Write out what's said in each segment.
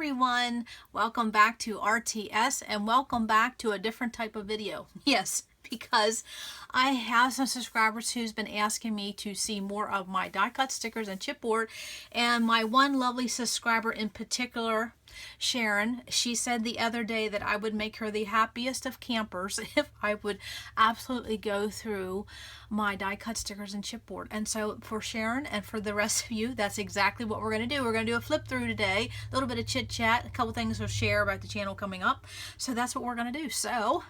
everyone, welcome back to RTS and welcome back to a different type of video. Yes, because I have some subscribers who's been asking me to see more of my die cut stickers and chipboard, and my one lovely subscriber in particular, Sharon, she said the other day that I would make her the happiest of campers if I would absolutely go through my die cut stickers and chipboard. And so for Sharon and for the rest of you, that's exactly what we're going to do. We're going to do a flip through today, a little bit of chit chat, a couple things to share about the channel coming up. So that's what we're going to do. So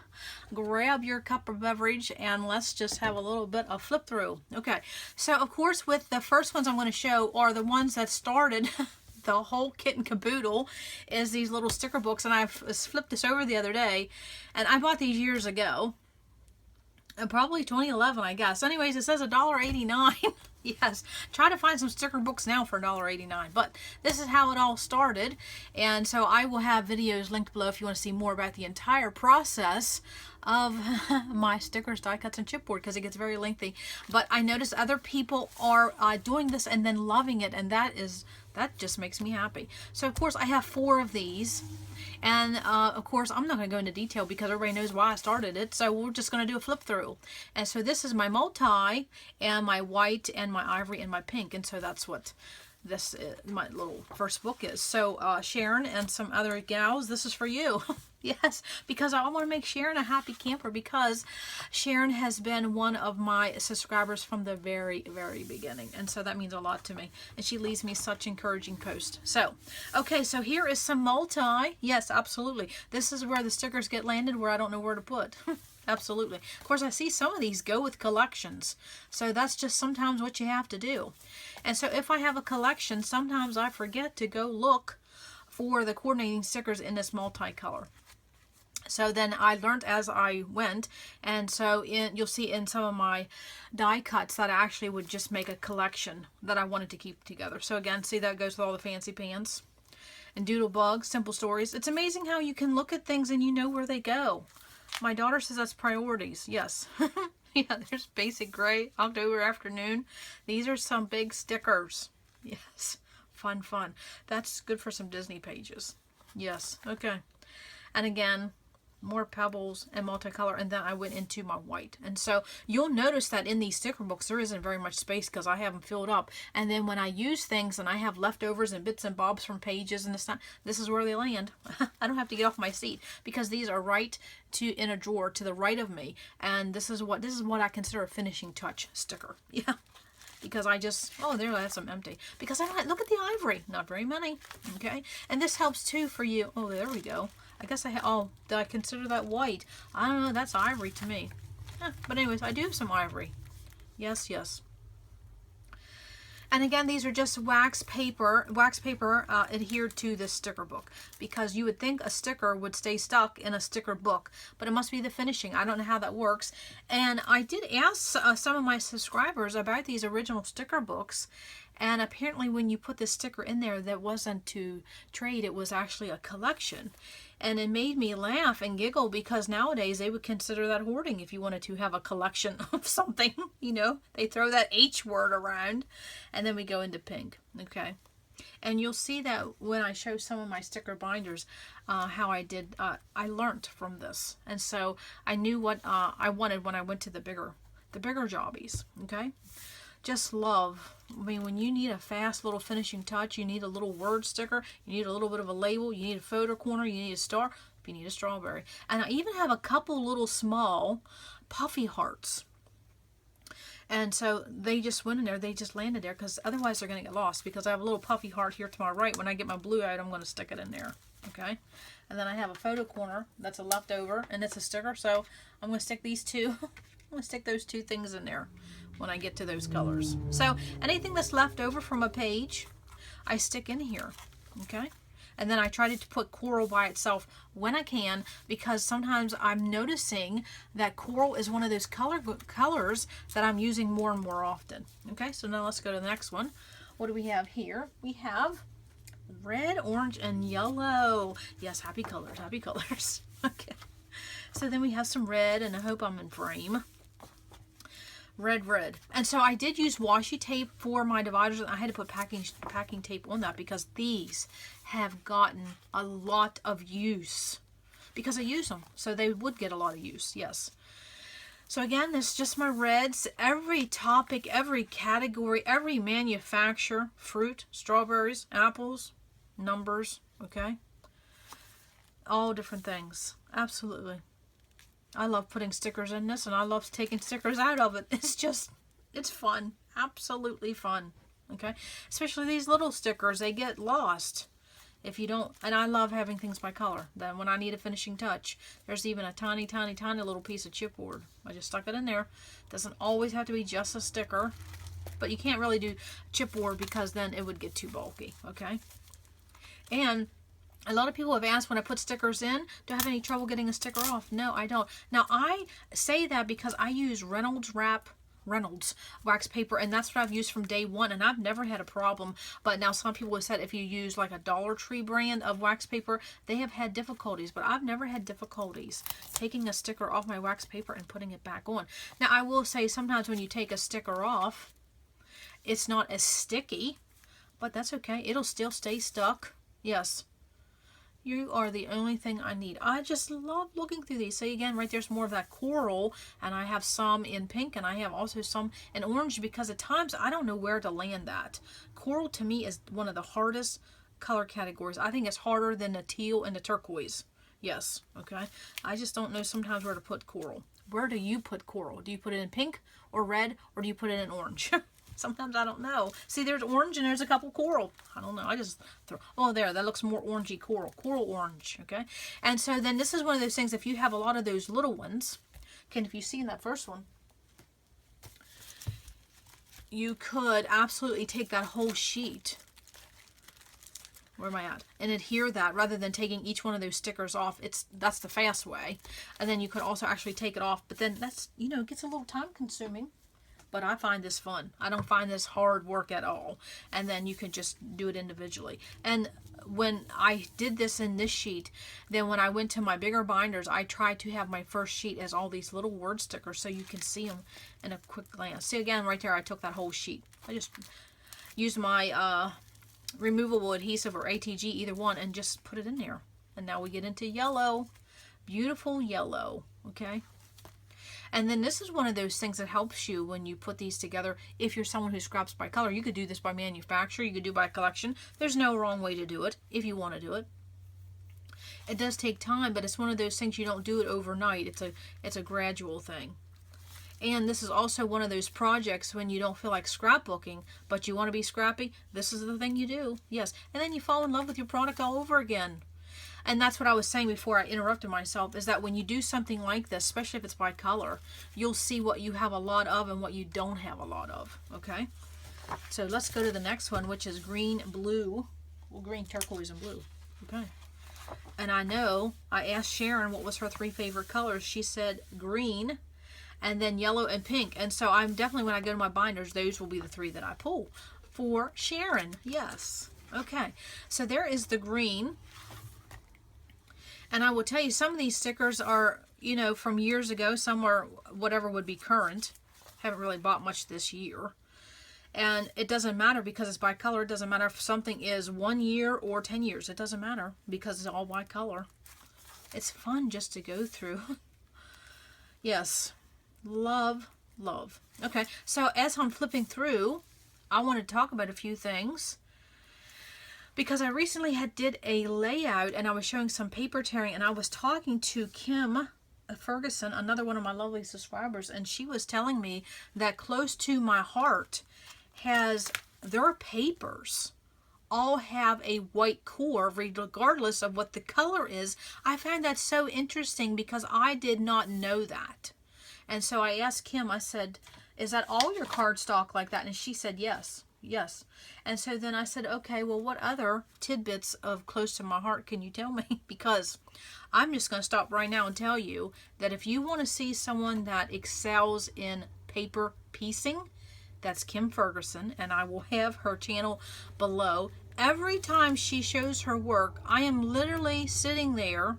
grab your cup of beverage and let's just have a little bit of flip through. Okay, so of course with the first ones I'm going to show are the ones that started the whole kit and caboodle, is these little sticker books. And I flipped this over the other day, and I bought these years ago, probably 2011 I guess. Anyways, it says $1.89. Yes, try to find some sticker books now for $1.89, but this is how it all started. And so I will have videos linked below if you want to see more about the entire process of my stickers, die cuts, and chipboard, because it gets very lengthy. But I notice other people are doing this and then loving it, and that just makes me happy. So of course I have 4 of these, and of course I'm not going to go into detail because everybody knows why I started it, so we're just going to do a flip through. And so this is my multi, and my white, and my ivory, and my pink, and so that's what this my little first book is. So Sharon and some other gals, this is for you. Yes, because I want to make Sharon a happy camper, because Sharon has been one of my subscribers from the very, very beginning. And so that means a lot to me. And she leaves me such encouraging posts. So, okay, so here is some multi. Yes, absolutely. This is where the stickers get landed where I don't know where to put. Absolutely. Of course, I see some of these go with collections. So that's just sometimes what you have to do. And so if I have a collection, sometimes I forget to go look for the coordinating stickers in this multicolor. So then I learned as I went, and so you'll see in some of my die cuts that I actually would just make a collection that I wanted to keep together. So again, see, that goes with all the fancy pants. And Doodle Bug, Simple Stories. It's amazing how you can look at things and you know where they go. My daughter says that's priorities. Yes. Yeah, there's Basic Gray, October Afternoon. These are some big stickers. Yes. Fun, fun. That's good for some Disney pages. Yes. Okay. And again, more pebbles and multicolor, and then I went into my white. And so you'll notice that in these sticker books there isn't very much space because I have them filled up, and then when I use things and I have leftovers and bits and bobs from pages and this is where they land. I don't have to get off my seat because these are right in a drawer to the right of me, and this is what I consider a finishing touch sticker. Yeah. Because I just, oh, there, that's some empty. Because I look at the ivory, not very many, okay? And this helps too for you. Oh, there we go. I guess oh, did I consider that white? I don't know, that's ivory to me. But anyways, I do have some ivory. Yes, yes. And again, these are just wax paper adhered to this sticker book, because you would think a sticker would stay stuck in a sticker book, but it must be the finishing. I don't know how that works. And I did ask some of my subscribers about these original sticker books, and apparently when you put this sticker in there, that wasn't to trade, it was actually a collection. And it made me laugh and giggle, because nowadays they would consider that hoarding if you wanted to have a collection of something. You know, they throw that H word around. And then we go into pink. Okay. And you'll see that when I show some of my sticker binders, how I did, I learned from this. And so I knew what I wanted when I went to the bigger jobbies. Okay. Just love. I mean, when you need a fast little finishing touch, you need a little word sticker, you need a little bit of a label, you need a photo corner, you need a star, you need a strawberry. And I even have a couple little small puffy hearts. And so they just went in there, they just landed there, because otherwise they're going to get lost, because I have a little puffy heart here to my right. When I get my blue out, I'm going to stick it in there. Okay. And then I have a photo corner that's a leftover, and it's a sticker, so I'm going to stick these two. I'm going to stick those 2 things in there when I get to those colors. So anything that's left over from a page, I stick in here. Okay. And then I try to put coral by itself when I can, because sometimes I'm noticing that coral is one of those colors that I'm using more and more often. Okay, so now let's go to the next one. What do we have here? We have red, orange, and yellow. Yes, happy colors, happy colors. Okay. So then we have some red, and I hope I'm in frame. red. And so I did use washi tape for my dividers, and I had to put packing tape on that because these have gotten a lot of use because I use them. So they would get a lot of use, yes. So again, this is just my reds. Every topic, every category, every manufacturer, fruit, strawberries, apples, numbers, okay? All different things. Absolutely. I love putting stickers in this, and I love taking stickers out of it. It's just, it's fun. Absolutely fun. Okay? Especially these little stickers, they get lost if you don't. And I love having things by color. Then when I need a finishing touch, there's even a tiny little piece of chipboard. I just stuck it in there. Doesn't always have to be just a sticker, but you can't really do chipboard because then it would get too bulky. Okay? And a lot of people have asked when I put stickers in, do I have any trouble getting a sticker off? No, I don't. Now, I say that because I use Reynolds wax paper, and that's what I've used from day one, and I've never had a problem. But now some people have said if you use like a Dollar Tree brand of wax paper, they have had difficulties, but I've never had difficulties taking a sticker off my wax paper and putting it back on. Now, I will say sometimes when you take a sticker off, it's not as sticky, but that's okay. It'll still stay stuck. Yes. You are the only thing I need. I just love looking through these. See, again, right there's more of that coral, and I have some in pink, and I have also some in orange, because at times I don't know where to land that. Coral to me is one of the hardest color categories. I think it's harder than the teal and the turquoise. Yes, okay. I just don't know sometimes where to put coral. Where do you put coral? Do you put it in pink or red, or do you put it in orange? Sometimes I don't know. See, there's orange and there's a couple coral. I don't know. I just throw, oh, there, that looks more orangey coral. Coral orange, okay? And so then this is one of those things, if you have a lot of those little ones, okay, if you see in that first one, you could absolutely take that whole sheet. Where am I at? And adhere that rather than taking each one of those stickers off. That's the fast way. And then you could also actually take it off. But then that's, you know, it gets a little time consuming. But I find this fun. I don't find this hard work at all. And then you can just do it individually. And when I did this in this sheet, then when I went to my bigger binders, I tried to have my first sheet as all these little word stickers so you can see them in a quick glance. See, again, right there, I took that whole sheet. I just used my removable adhesive or ATG, either one, and just put it in there. And now we get into yellow. Beautiful yellow, okay? And then this is one of those things that helps you when you put these together. If you're someone who scraps by color, you could do this by manufacturer, you could do by collection. There's no wrong way to do it if you want to do it. It does take time, but it's one of those things you don't do it overnight. It's a gradual thing. And this is also one of those projects when you don't feel like scrapbooking, but you want to be scrappy. This is the thing you do. Yes. And then you fall in love with your product all over again. And that's what I was saying before I interrupted myself, is that when you do something like this, especially if it's by color, you'll see what you have a lot of and what you don't have a lot of, okay? So let's go to the next one, which is green, blue. Well, green, turquoise, and blue, okay? And I know I asked Sharon what was her 3 favorite colors. She said green, and then yellow and pink. And so I'm definitely, when I go to my binders, those will be the 3 that I pull for Sharon. Yes, okay. So there is the green. And I will tell you, some of these stickers are, you know, from years ago. Some are whatever would be current. Haven't really bought much this year. And it doesn't matter because it's by color. It doesn't matter if something is 1 year or 10 years. It doesn't matter because it's all by color. It's fun just to go through. Yes. Love, love. Okay, so as I'm flipping through, I want to talk about a few things. Because I recently did a layout and I was showing some paper tearing, and I was talking to Kim Ferguson, another one of my lovely subscribers, and she was telling me that close to my heart has their papers all have a white core regardless of what the color is. I find that so interesting because I did not know that. And so I asked Kim, I said, is that all your cardstock like that? And she said yes. Yes. And so then I said, okay, well, what other tidbits of close to my heart can you tell me? Because I'm just going to stop right now and tell you that if you want to see someone that excels in paper piecing, that's Kim Ferguson, and I will have her channel below. Every time she shows her work, I am literally sitting there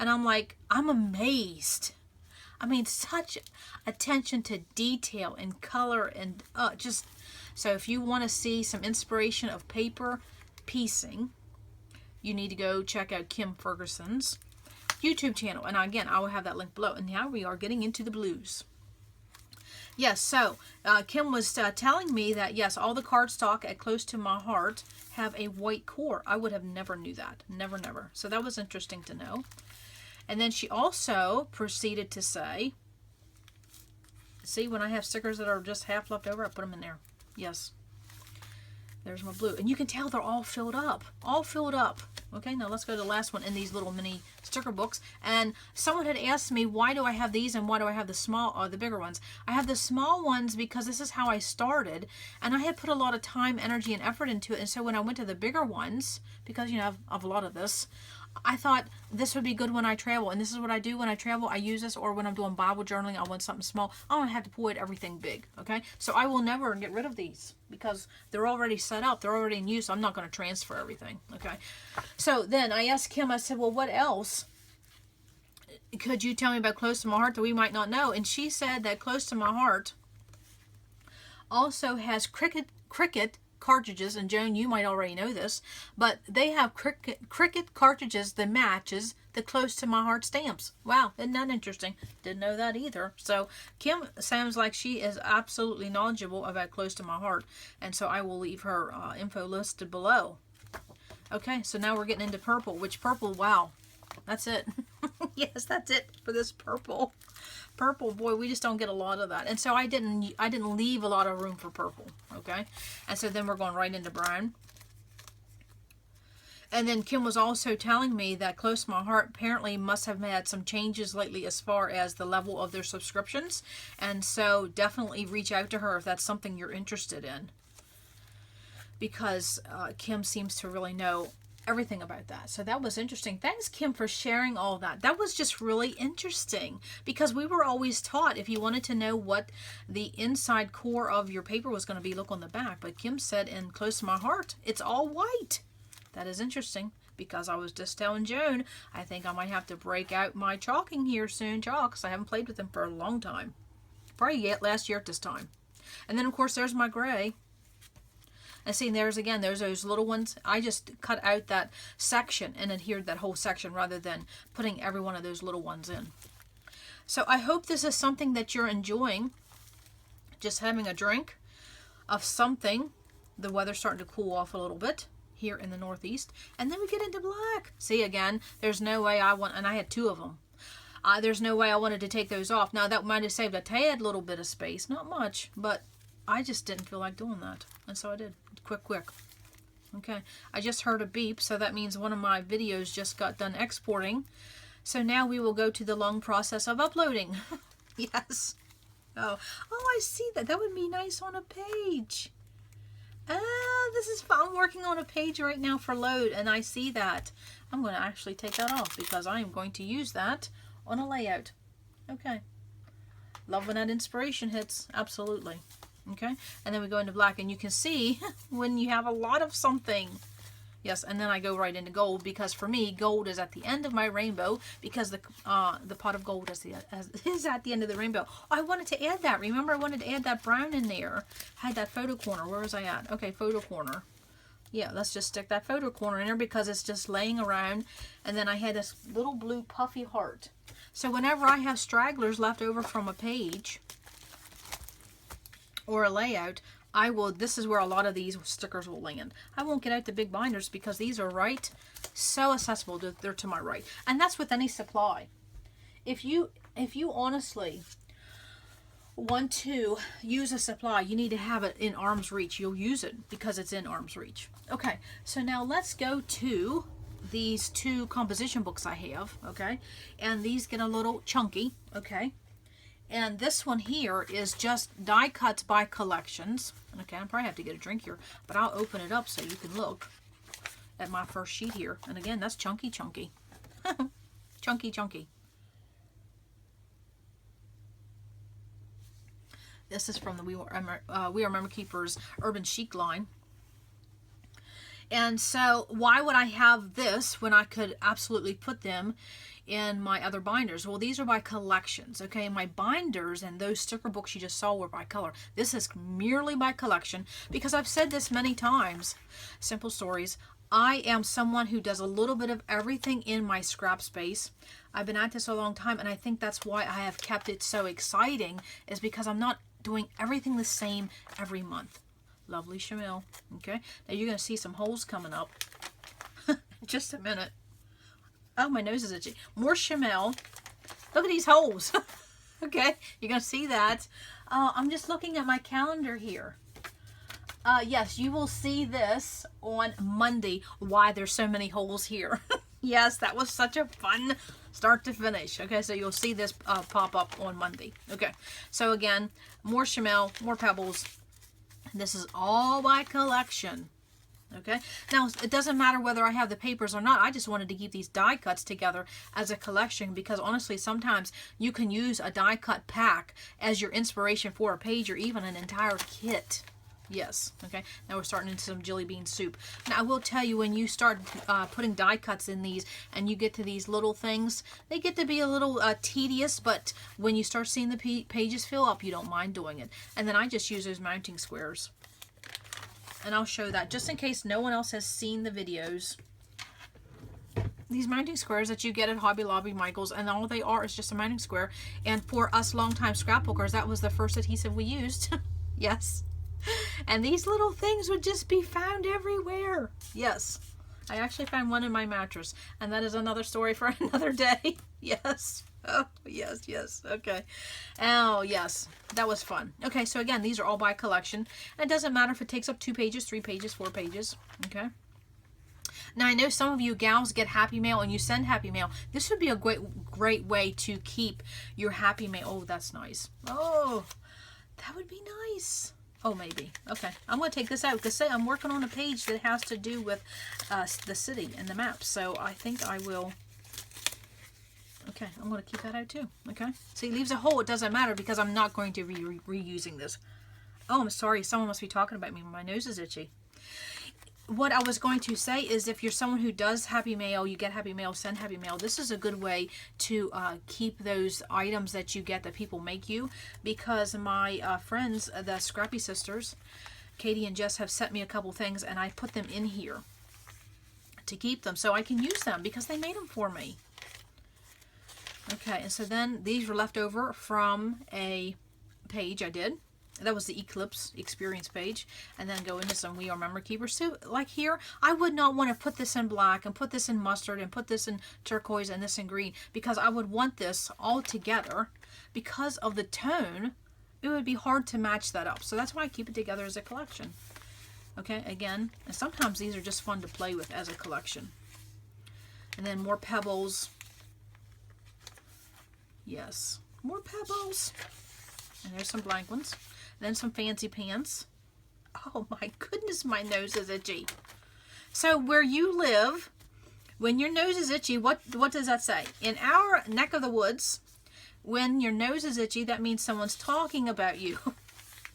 and I'm like, I'm amazed. I mean, such attention to detail and color and just, so if you want to see some inspiration of paper piecing, you need to go check out Kim Ferguson's YouTube channel. And again, I will have that link below. And now we are getting into the blues. Yes, so Kim was telling me that, yes, all the cardstock at Close to My Heart have a white core. I would have never knew that. Never, never. So that was interesting to know. And then she also proceeded to say, see, when I have stickers that are just half left over, I put them in there. Yes. There's my blue. And you can tell they're all filled up. All filled up. Okay, now let's go to the last one in these little mini sticker books. And someone had asked me, why do I have these and why do I have the small or the bigger ones? I have the small ones because this is how I started. And I had put a lot of time, energy, and effort into it. And so when I went to the bigger ones, because, you know, I have a lot of this, I thought this would be good when I travel. And this is what I do when I travel. I use this, or when I'm doing Bible journaling, I want something small. I don't have to pull out everything big, okay? So I will never get rid of these because they're already set up. They're already in use. I'm not going to transfer everything, okay? So then I asked Kim, I said, well, what else could you tell me about Close to My Heart that we might not know? And she said that Close to My Heart also has Cricut cartridges, and Joan, you might already know this, but they have Cricut cartridges that matches the Close to My Heart stamps. Wow, isn't that interesting? Didn't know that either. So Kim sounds like she is absolutely knowledgeable about Close to My Heart, and so I will leave her info listed below. Okay, so now we're getting into purple, which purple, wow, that's it. Yes, that's it for this purple. Purple, boy, we just don't get a lot of that. And so I didn't leave a lot of room for purple, okay? And so then we're going right into brown. And then Kim was also telling me that Close to My Heart apparently must have had some changes lately as far as the level of their subscriptions. And so definitely reach out to her if that's something you're interested in, because Kim seems to really know everything about that. So that was interesting. Thanks, Kim, for sharing all that. That was just really interesting, because we were always taught if you wanted to know what the inside core of your paper was going to be, look on the back. But Kim said in Close to My Heart, it's all white. That is interesting, because I was just telling Joan, I think I might have to break out my chalking here soon, because I haven't played with them for a long time. Probably yet last year at this time. And then, of course, there's my gray. And see, there's again, there's those little ones. I just cut out that section and adhered that whole section rather than putting every one of those little ones in. So I hope this is something that you're enjoying. Just having a drink of something. The weather's starting to cool off a little bit here in the Northeast. And then we get into black. See, again, there's no way I want, and I had two of them. There's no way I wanted to take those off. Now, that might have saved a tad little bit of space. Not much, but I just didn't feel like doing that. And so I did. Quick. Okay. I just heard a beep, so that means one of my videos just got done exporting. So now we will go to the long process of uploading. Yes. Oh, I see that. That would be nice on a page. This is fun. I'm working on a page right now for load, and I see that. I'm going to actually take that off because I am going to use that on a layout. Okay. Love when that inspiration hits. Absolutely. Okay, and then we go into black, and you can see when you have a lot of something. Yes, and then I go right into gold, because for me, gold is at the end of my rainbow, because the pot of gold is at the end of the rainbow. Oh, I wanted to add that. Remember, I wanted to add that brown in there. I had that photo corner. Where was I at? Okay, photo corner. Yeah, let's just stick that photo corner in there because it's just laying around. And then I had this little blue puffy heart. So whenever I have stragglers left over from a page or a layout, I will, this is where a lot of these stickers will land. I won't get out the big binders because these are right, so accessible. They're to my right. And that's with any supply. If you honestly want to use a supply, you need to have it in arm's reach. You'll use it because it's in arm's reach. Okay, so now let's go to these two composition books I have, okay? And these get a little chunky, okay? And this one here is just die cuts by collections. Okay, I'll probably have to get a drink here, but I'll open it up so you can look at my first sheet here. And again, that's chunky. Chunky. This is from the We Are Memory Keepers Urban Chic line. And so why would I have this when I could absolutely put them in my other binders? Well, these are by collections, okay? My binders and those sticker books you just saw were by color. This is merely by collection because I've said this many times. Simple stories. I am someone who does a little bit of everything in my scrap space. I've been at this a long time, and I think that's why I have kept it so exciting, is because I'm not doing everything the same every month. Lovely chenille. Okay, now you're going to see some holes coming up. Just a minute. Oh, my nose is itchy. More chenille. Look at these holes. Okay, you're going to see that. I'm just looking at my calendar here. Yes, you will see this on Monday, why there's so many holes here. Yes, that was such a fun start to finish. Okay, so you'll see this pop up on Monday. Okay, so again, more chenille, more pebbles. This is all by collection. Okay, now it doesn't matter whether I have the papers or not. I just wanted to keep these die cuts together as a collection because honestly, sometimes you can use a die cut pack as your inspiration for a page or even an entire kit. Yes, okay, now we're starting into some jelly bean soup. Now I will tell you, when you start putting die cuts in these and you get to these little things, they get to be a little tedious, but when you start seeing the pages fill up, you don't mind doing it. And then I just use those mounting squares. And I'll show that just in case no one else has seen the videos. These mounting squares that you get at Hobby Lobby, Michaels, and all they are is just a mounting square. And for us longtime scrapbookers, that was the first adhesive we used. Yes. And these little things would just be found everywhere. Yes. I actually found one in my mattress, and that is another story for another day. Yes. Oh, yes, yes. Okay. Oh, yes. That was fun. Okay, so again, these are all by collection. And it doesn't matter if it takes up 2 pages, 3 pages, 4 pages. Okay. Now, I know some of you gals get Happy Mail and you send Happy Mail. This would be a great way to keep your Happy Mail. Oh, that's nice. Oh, that would be nice. Oh, maybe. Okay. I'm going to take this out because I'm working on a page that has to do with the city and the maps. So I think I will. Okay. I'm going to keep that out too. Okay. See, it leaves a hole. It doesn't matter because I'm not going to be reusing this. Oh, I'm sorry. Someone must be talking about me. My nose is itchy. What I was going to say is, if you're someone who does Happy Mail, you get Happy Mail, send Happy Mail, this is a good way to keep those items that you get that people make you, because my friends, the Scrappy sisters, Katie and Jess, have sent me a couple things, and I put them in here to keep them so I can use them because they made them for me. Okay, and so then these were left over from a page I did. That was the Eclipse Experience page, and then go into some We Are Memory Keepers. So, like here, I would not want to put this in black and put this in mustard and put this in turquoise and this in green, because I would want this all together. Because of the tone, it would be hard to match that up. So that's why I keep it together as a collection. Okay, again, and sometimes these are just fun to play with as a collection. And then more pebbles. Yes, more pebbles. And there's some blank ones. Then some fancy pants. Oh my goodness, my nose is itchy. So where you live, when your nose is itchy, what does that say? In our neck of the woods, when your nose is itchy, that means someone's talking about you.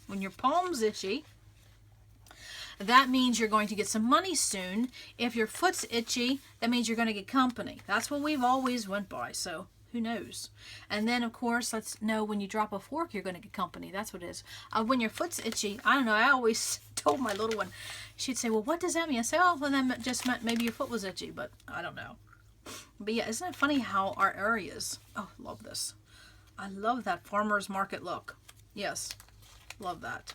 When your palm's itchy, that means you're going to get some money soon. If your foot's itchy, that means you're going to get company. That's what we've always went by, so who knows? And then, of course, let's know when you drop a fork, you're going to get company. That's what it is. When your foot's itchy, I don't know, I always told my little one, she'd say, well, what does that mean? I say, oh, well, that just meant maybe your foot was itchy, but I don't know. But yeah, isn't it funny how our areas, oh, love this. I love that farmer's market look. Yes, love that.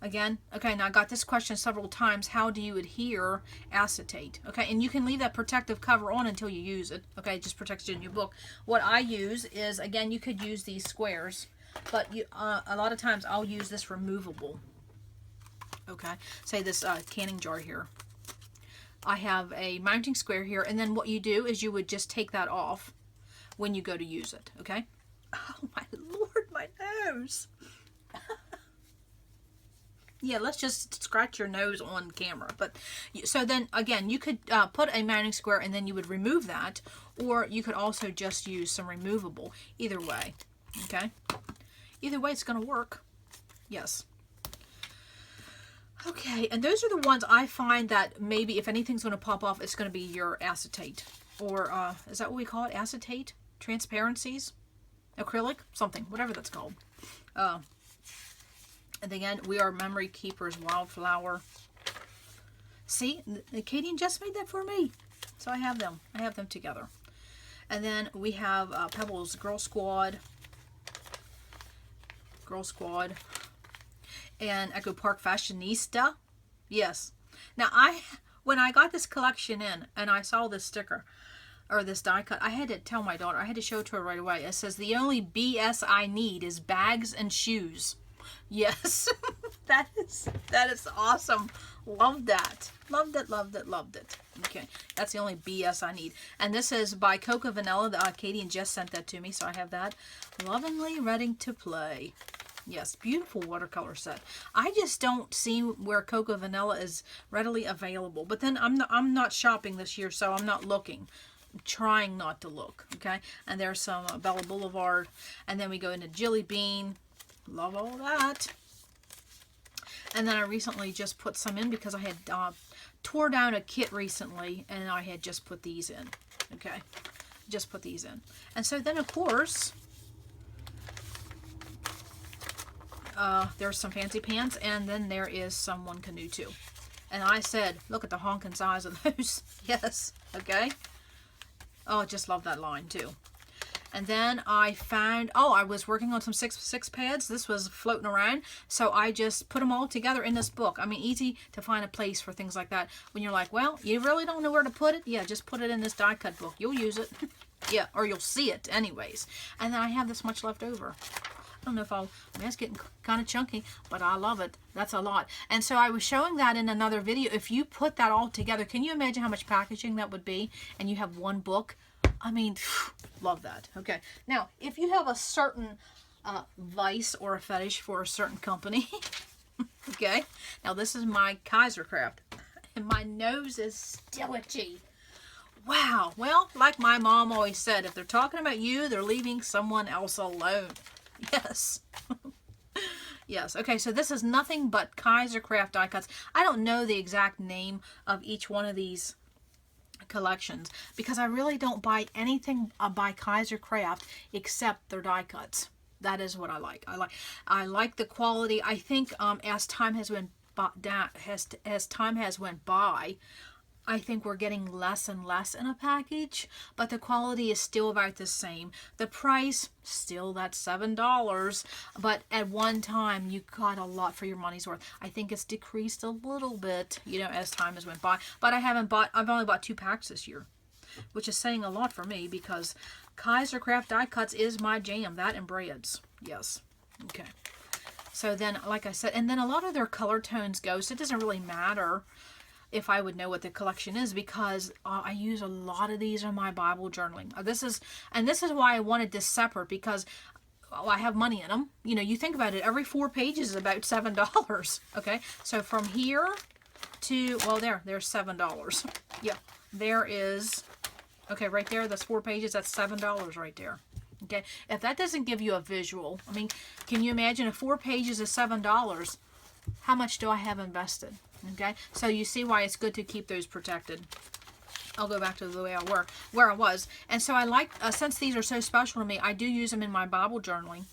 Again, okay, now I got this question several times. How do you adhere acetate? Okay, and you can leave that protective cover on until you use it. Okay, it just protects you in your book. What I use is, again, you could use these squares, but you, a lot of times I'll use this removable. Okay, say this canning jar here. I have a mounting square here, and then what you do is you would just take that off when you go to use it, okay? Oh my Lord, my nose. Yeah, let's just scratch your nose on camera. But so then again, you could put a mounting square and then you would remove that, or you could also just use some removable. Either way, okay? Either way, it's going to work. Yes. Okay, and those are the ones I find that maybe if anything's going to pop off, it's going to be your acetate. Or, is that what we call it? Acetate? Transparencies? Acrylic? Something. Whatever that's called. And again, We Are Memory Keepers Wildflower. See? Katie and Jess made that for me. So I have them. I have them together. And then we have Pebbles Girl Squad. Girl Squad. And Echo Park Fashionista. Yes. Now, when I got this collection in and I saw this sticker or this die cut, I had to tell my daughter, I had to show it to her right away. It says, the only BS I need is bags and shoes. Yes. that is awesome. Loved that. Loved it, loved it, loved it. Okay. That's the only BS I need. And this is by Coca Vanilla. Katie and Jess sent that to me, so I have that. Lovingly Ready to Play. Yes, beautiful watercolor set. I just don't see where Coca Vanilla is readily available. But then I'm not shopping this year, so I'm not looking. I'm trying not to look. Okay, and there's some Bella Boulevard, and then we go into Jelly Bean. Love all that. And then I recently just put some in because I had tore down a kit recently, and I had just put these in. Okay, just put these in, and so then of course. There's some Fancy Pants, and then there is some One Canoe too. And I said, look at the honking size of those. Yes, okay. Oh, just love that line too. And then I found, I was working on some six pads. This was floating around, so I just put them all together in this book. I mean, easy to find a place for things like that. When you're like, well, you really don't know where to put it? Yeah, just put it in this die cut book. You'll use it. Yeah, or you'll see it anyways. And then I have this much left over. I don't know if I mean, it's getting kind of chunky, but I love it. That's a lot. And so I was showing that in another video. If you put that all together, can you imagine how much packaging that would be? And you have one book. I mean, love that. Okay. Now, if you have a certain vice or a fetish for a certain company, okay. Now, this is my Kaisercraft. And my nose is still itchy. Wow. Well, like my mom always said, if they're talking about you, they're leaving someone else alone. Yes. Yes. Okay, so this is nothing but Kaisercraft die cuts. I don't know the exact name of each one of these collections because I really don't buy anything by Kaisercraft except their die cuts. That is what I like. I like the quality. I think as time has went by, I think we're getting less and less in a package, but the quality is still about the same. The price, still that $7, but at one time you got a lot for your money's worth. I think it's decreased a little bit, as time has went by, but I've only bought 2 packs this year, which is saying a lot for me because Kaisercraft die cuts is my jam, that and breads. Yes. Okay. So then, like I said, and then a lot of their color tones go, so it doesn't really matter if I would know what the collection is because I use a lot of these in my Bible journaling. This is why I wanted this separate because I have money in them. You think about it, every 4 pages is about $7. Okay, so from here to, well, there's $7. Yeah, there is, okay, right there, that's 4 pages, that's $7 right there. Okay, if that doesn't give you a visual, I mean, can you imagine if 4 pages is $7, how much do I have invested? Okay, so you see why it's good to keep those protected. I'll go back to the way where I was. And so I like, since these are so special to me, I do use them in my Bible journaling.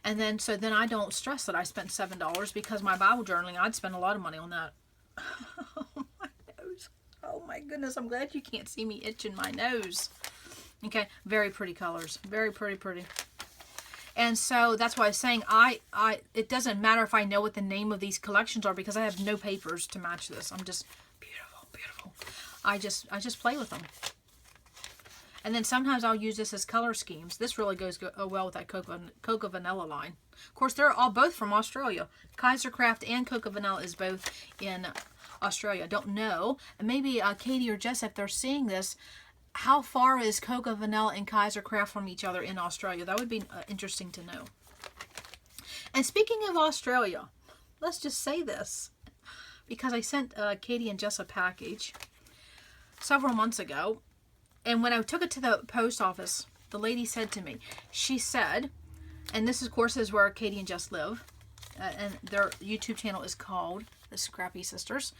And then, so then I don't stress that I spent $7 because my Bible journaling, I'd spend a lot of money on that. Oh, my nose. Oh, my goodness. I'm glad you can't see me itching my nose. Okay, very pretty colors. Very pretty. And so that's why I was saying it doesn't matter if I know what the name of these collections are because I have no papers to match this. I'm just beautiful. I just play with them. And then sometimes I'll use this as color schemes. This really goes well with that Coca Vanilla line. Of course, they're all both from Australia. Kaisercraft and Coca Vanilla is both in Australia. Don't know. And maybe Katie or Jess, if they're seeing this, how far is Coca Vanilla and Kaisercraft from each other in Australia? That would be interesting to know. And speaking of Australia, let's just say this, because I sent Katie and Jess a package several months ago, and when I took it to the post office, the lady said to me, she said, and this of course is where Katie and Jess live, and their YouTube channel is called the Scrappy sisters.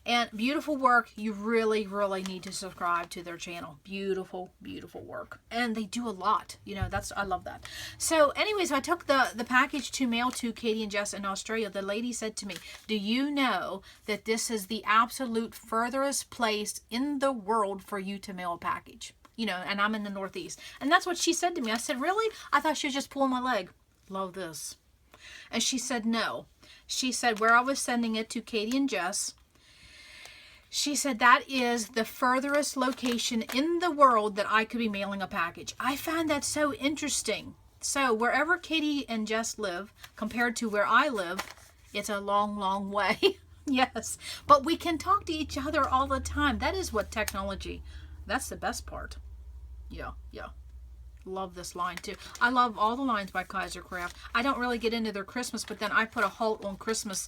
And beautiful work. You really, really need to subscribe to their channel. Beautiful, beautiful work. And they do a lot. You know, I love that. So anyways, I took the package to mail to Katie and Jess in Australia. The lady said to me, do you know that this is the absolute furthest place in the world for you to mail a package? You know, and I'm in the Northeast. And that's what she said to me. I said, really? I thought she was just pulling my leg. Love this. And she said, no. She said, where I was sending it to Katie and Jess, she said that is the furthest location in the world that I could be mailing a package. I found that so interesting. So wherever Katie and Jess live, compared to where I live, it's a long, long way. Yes, but we can talk to each other all the time. That is what technology, that's the best part. Yeah, yeah. Love this line too. I love all the lines by Kaisercraft. I don't really get into their Christmas, but then I put a halt on Christmas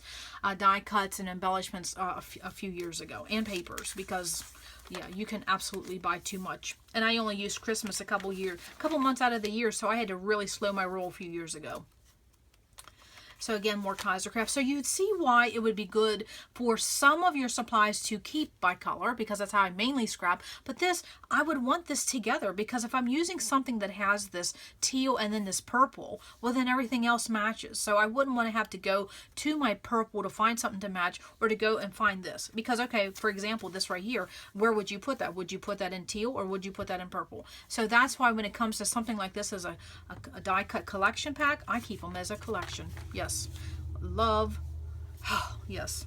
die cuts and embellishments a few years ago, and papers, because yeah, you can absolutely buy too much. And I only used Christmas a couple months out of the year, so I had to really slow my roll a few years ago. So again, more Kaisercraft. So you'd see why it would be good for some of your supplies to keep by color, because that's how I mainly scrap. But this, I would want this together, because if I'm using something that has this teal and then this purple, well then everything else matches. So I wouldn't want to have to go to my purple to find something to match, or to go and find this. Because okay, for example, this right here, where would you put that? Would you put that in teal, or would you put that in purple? So that's why when it comes to something like this as a die cut collection pack, I keep them as a collection. Yes. Love. Oh, yes.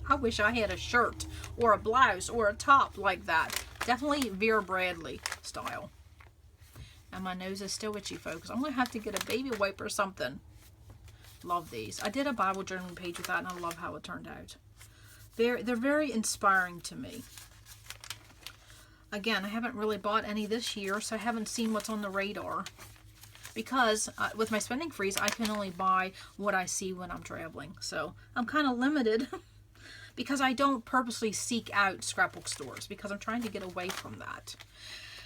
I wish I had a shirt or a blouse or a top like that. Definitely Vera Bradley style. And my nose is still itchy, folks. I'm going to have to get a baby wipe or something. Love these. I did a Bible journaling page with that, and I love how it turned out. They're very inspiring to me. Again, I haven't really bought any this year, so I haven't seen what's on the radar. Because with my spending freeze, I can only buy what I see when I'm traveling. So I'm kind of limited because I don't purposely seek out scrapbook stores, because I'm trying to get away from that.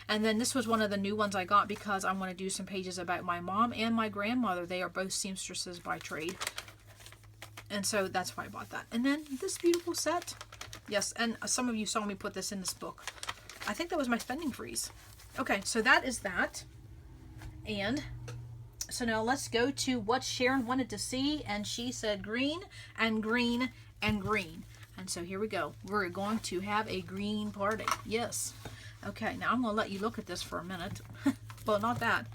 And then this was one of the new ones I got because I want to do some pages about my mom and my grandmother. They are both seamstresses by trade. And so that's why I bought that. And then this beautiful set. Yes, and some of you saw me put this in this book. I think that was my spending freeze. Okay, so that is that. And so now let's go to what Sharon wanted to see, and she said green and green and green. And so here we go. We're going to have a green party. Yes. Okay, now I'm going to let you look at this for a minute. Well, not that.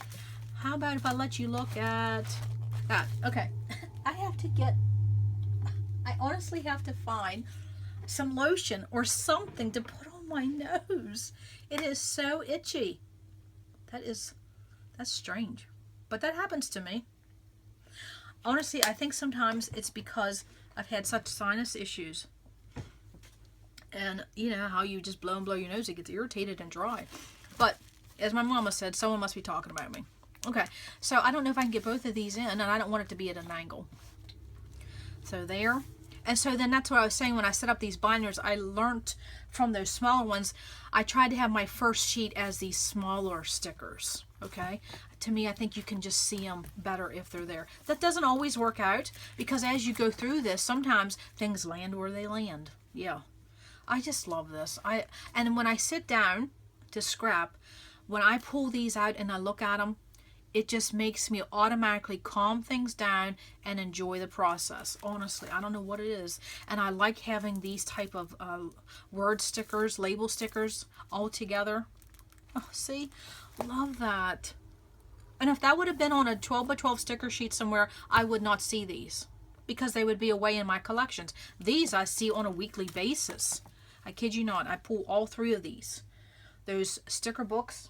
How about if I let you look at that? Okay. I honestly have to find some lotion or something to put on my nose. It is so itchy. That's strange, but that happens to me. Honestly, I think sometimes it's because I've had such sinus issues. And you know how you just blow and blow your nose, it gets irritated and dry. But as my mama said, someone must be talking about me. Okay, so I don't know if I can get both of these in, and I don't want it to be at an angle. So there. And so then that's what I was saying when I set up these binders. I learned from those smaller ones, I tried to have my first sheet as these smaller stickers. Okay, to me, I think you can just see them better if they're there. That doesn't always work out, because as you go through this, sometimes things land where they land. Yeah, I just love this. And when I sit down to scrap, when I pull these out and I look at them, it just makes me automatically calm things down and enjoy the process. Honestly, I don't know what it is. And I like having these type of word stickers, label stickers all together. Oh, see? Love that. And if that would have been on a 12 by 12 sticker sheet somewhere, I would not see these, because they would be away in my collections. These I see on a weekly basis. I kid you not. I pull all three of these. Those sticker books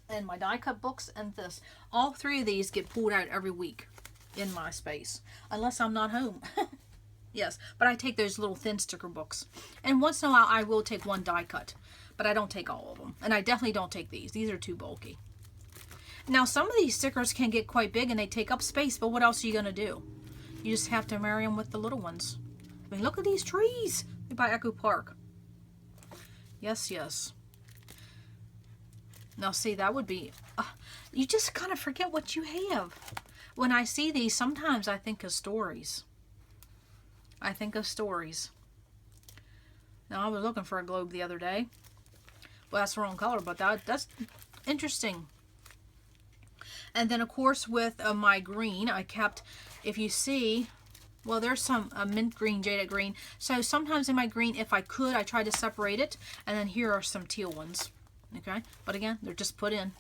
and my die cut books and this. All three of these get pulled out every week in my space, unless I'm not home. Yes, but I take those little thin sticker books. And once in a while I will take one die cut, but I don't take all of them. And I definitely don't take these. These are too bulky. Now some of these stickers can get quite big and they take up space, but what else are you going to do? You just have to marry them with the little ones. I mean, look at these trees by Echo Park. Yes, yes. Now see, that would be, you just kind of forget what you have. When I see these, sometimes I think of stories. I think of stories. Now, I was looking for a globe the other day. Well, that's the wrong color, but that's interesting. And then, of course, with my green, I kept, if you see, well, there's some mint green, jaded green. So sometimes in my green, if I could, I try to separate it. And then here are some teal ones. Okay? But again, they're just put in.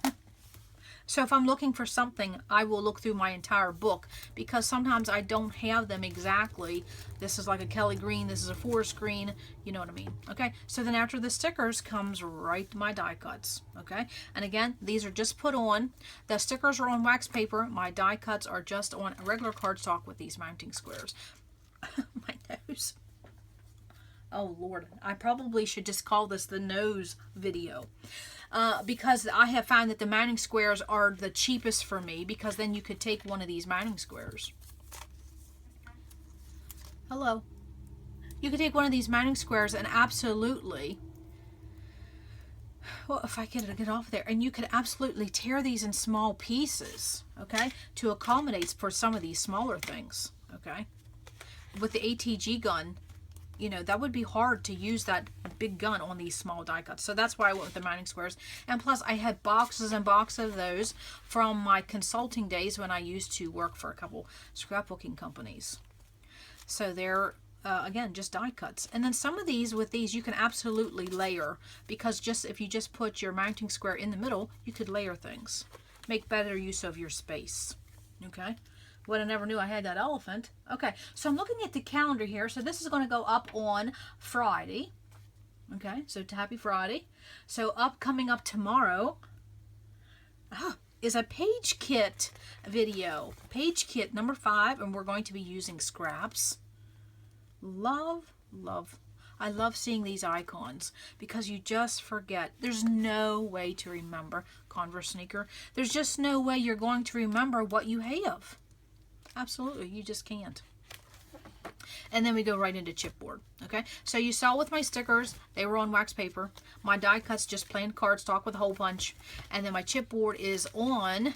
So if I'm looking for something, I will look through my entire book, because sometimes I don't have them exactly. This is like a Kelly green, this is a forest green, you know what I mean. Okay, so then after the stickers comes right my die cuts. Okay, and again, these are just put on. The stickers are on wax paper. My die cuts are just on regular cardstock with these mounting squares. My nose. Oh Lord, I probably should just call this the nose video. Because I have found that the mounting squares are the cheapest for me, because then you could take one of these mounting squares. Hello. You could take one of these mounting squares and absolutely, well, if I could get off there, and you could absolutely tear these in small pieces, okay, to accommodate for some of these smaller things, okay. With the ATG gun, you know, that would be hard to use that big gun on these small die cuts. So that's why I went with the mounting squares. And plus, I had boxes and boxes of those from my consulting days when I used to work for a couple scrapbooking companies. So they're, again, just die cuts. And then some of these, with these, you can absolutely layer, because just if you just put your mounting square in the middle, you could layer things. Make better use of your space. Okay? What I never knew I had that elephant. Okay, so I'm looking at the calendar here. So this is going to go up on Friday. Okay, so happy Friday. So coming up tomorrow is a page kit video. Page kit number 5, and we're going to be using scraps. Love. I love seeing these icons, because you just forget. There's no way to remember Converse sneaker. There's just no way you're going to remember what you have. Absolutely, you just can't. And then we go right into chipboard. Okay, so you saw with my stickers, they were on wax paper. My die cuts just plain cardstock with a hole punch, and then my chipboard is on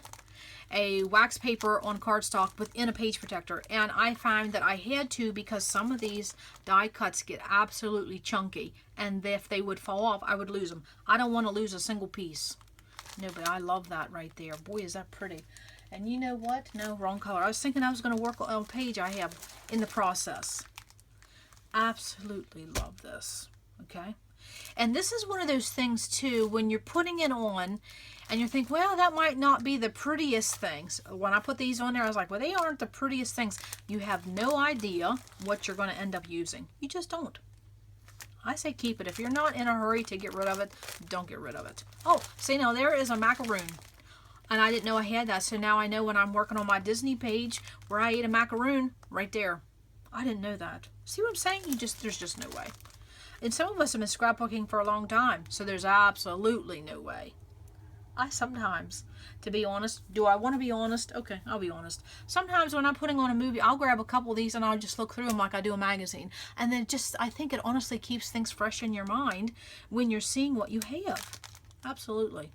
a wax paper on cardstock within a page protector. And I found that I had to, because some of these die cuts get absolutely chunky, and if they would fall off, I would lose them. I don't want to lose a single piece. No, but I love that right there. Boy, is that pretty. And you know what? No, wrong color. I was thinking I was going to work on a page I have in the process. Absolutely love this. Okay? And this is one of those things, too, when you're putting it on and you think, well, that might not be the prettiest things. When I put these on there, I was like, well, they aren't the prettiest things. You have no idea what you're going to end up using. You just don't. I say keep it. If you're not in a hurry to get rid of it, don't get rid of it. Oh, see, now there is a macaroon. And I didn't know I had that, so now I know when I'm working on my Disney page where I ate a macaroon, right there. I didn't know that. See what I'm saying? There's just no way. And some of us have been scrapbooking for a long time, so there's absolutely no way. I sometimes, to be honest, do I want to be honest? Okay, I'll be honest. Sometimes when I'm putting on a movie, I'll grab a couple of these and I'll just look through them like I do a magazine. And then I think it honestly keeps things fresh in your mind when you're seeing what you have. Absolutely.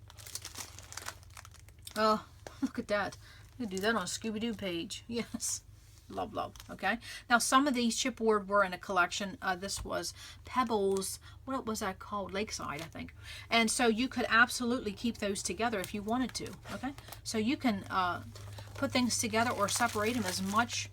Oh, look at that. You can do that on a Scooby-Doo page. Yes. Love. Okay. Now, some of these chipboard were in a collection. This was Pebbles. What was that called? Lakeside, I think. And so you could absolutely keep those together if you wanted to. Okay. So you can put things together or separate them as much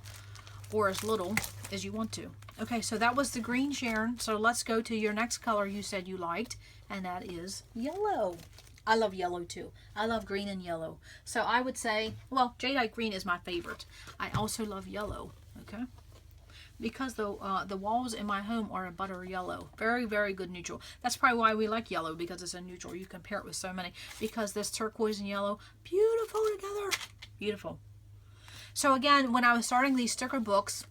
or as little as you want to. Okay. So that was the green, Sharon. So let's go to your next color you said you liked, and that is yellow. I love yellow too. I love green and yellow. So I would say, well, jadeite green is my favorite. I also love yellow, okay? Because the walls in my home are a butter yellow. Very, very good neutral. That's probably why we like yellow, because it's a neutral. You compare it with so many. Because this turquoise and yellow, beautiful together. Beautiful. So again, when I was starting these sticker books,